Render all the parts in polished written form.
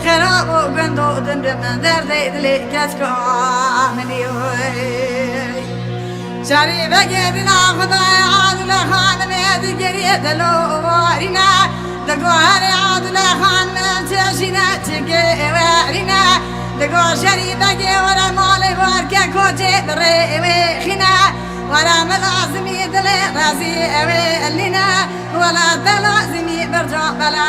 خراب و گند و دندم درد دلی کس کاملی شریف گردنا خدای عادل خان مید گریه دلو وارینا دگوهر عادل خان من تشینا چگه وارینا دگو شریف گردنا مالی وارکه کچه دره ویخینا ولا ملازمي دلي رازي أولينا ولا تلازمي برجع بلا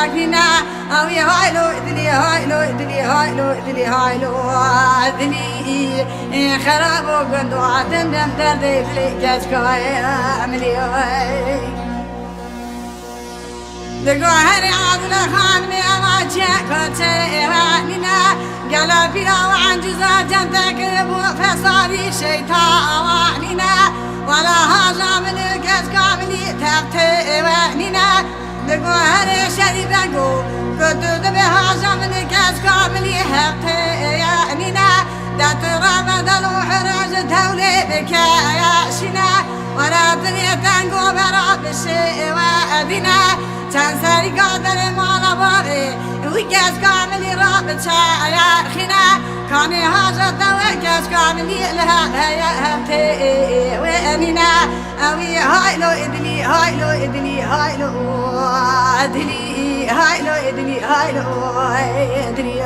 أكلنا أو يهايلو دلي هايلو دلي هايلو دلي هايلو دلي خراب وقندو عدم دم دردي دلي كشكاي أملي دقوهر عادل خان ميما جاكو تيوانينا قال فينا وعن جزا جنتك ابو فصاري شيطانينا ولا هاجا من الكاس كاملي تبتوانينا دقوهر شريفكو كنت بهاجا من الكاس كاملي هبتوانينا دات رمضان وحراج تولي بكاياشنا ولا دنيا تنقو برا بشيوانينا تنسري قادر مالا باري ويكاس كاملي رابط شايا خنا كاني هاجة ويكاس كاملي لها هيا همتي وامينا اوي هايلو ادلي هايلو ادلي هايلو ادلي هايلو ادلي هايلو ادلي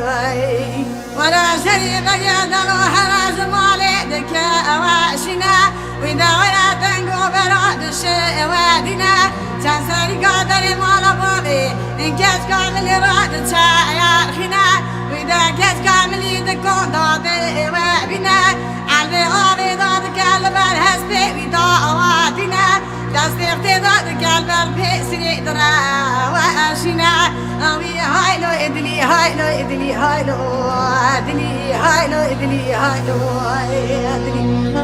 ولا شريف يدلو حراج مالي دكا اواشنا وإذا ولا تنقو براد الشوادنا تنسري قادر مالا بابي إن كاس كامل راد شايا خنا وإذا كاس كامل يدكو دادي وابنا على آبي دادك البر هسبي وإذا أوادنا دستيق دادك البر بيسري درا واشنا أوي هايلو إدلي هايلو إدلي هايلو إدلي هايلو إدلي هايلو إدلي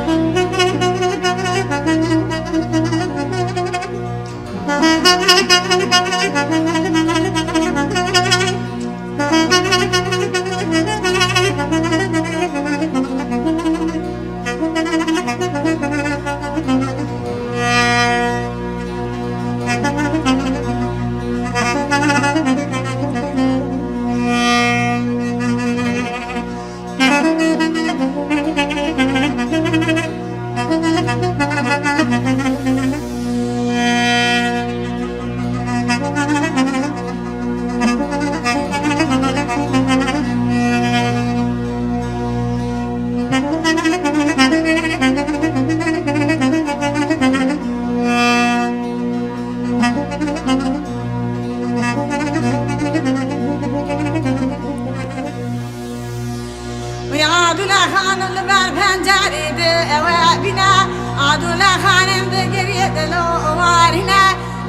عادل خان البر پنجره دوابینا عادل خانم دگریه دلو وارنا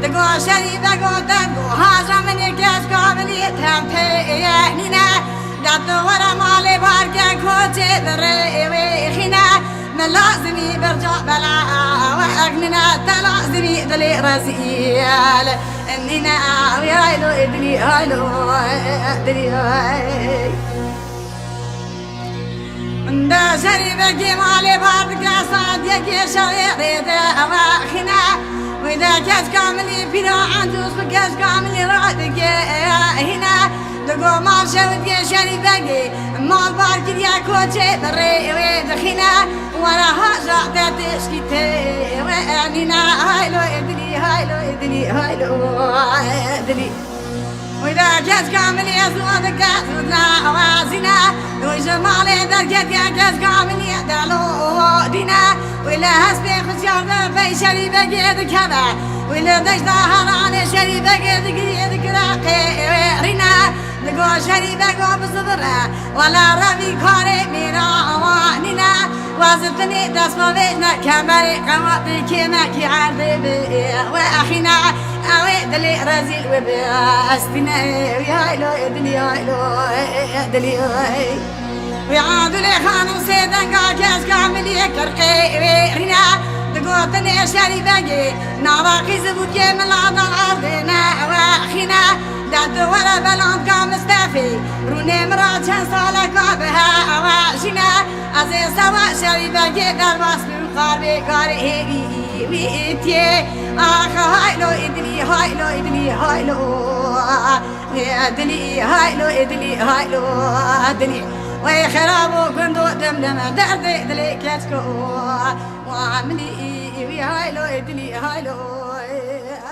دگو شریف دگو دگو هاجم نکش کاملی تمتیانینا داد ورا مالی بارکه کوچه دره ویخینا ملازمی برجع بلا واغننا تلازمی دلی رزیال اننا ویایلو ادلی هایلو ادلی های دا شريفك مالي بارك صادق يا شريط أواخنا وإذا كاس كاملي فينا عندوس بكاس كاملي رادك هنا دقو مال شوت يا شريفك مال بارك يا كوتشي دري ويدخنا ورا هاجا تتشكيتي وأنينا هايلو إدلي هايلو إدلي هايلو إدلي وإذا كاس كاملي أسود كاس ودنا أوازنا وجمالي درجة يا كاس كاملي دلو دينا وإلا هسبي خسيار في شريفة قيد كذا وإلا دجدا هراني شريفة قيد كراقي رينا لقو شريفة قو بصدرها ولا ربي كاري ميرا أوانينا وازبتني دسما بيجنا كمري قواتي كيما كي عرضي بي وأخينا أوي دلي رزيل وبأستنا ويايلو دلي هايلو دلي هاي ويعاد لي خانو سيدن قاجز كامل يكرقي ويرنا تقوتني شاري باقي ناراقي زبوكي من العضل عرضنا واخنا داد ولا بلان قام استافي روني مراجن صالك بها واشنا ازي سوا شاري باقي درباس بمقاربي كاري هيري ويتي اخ هايلو ادلي هايلو ادلي هايلو ادلي هايلو ادلي هايلو ادلي وي خرابو كندو دمدم دردي دلي كاتكو وعملي وي هايلو ادلي هايلو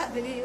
ادلي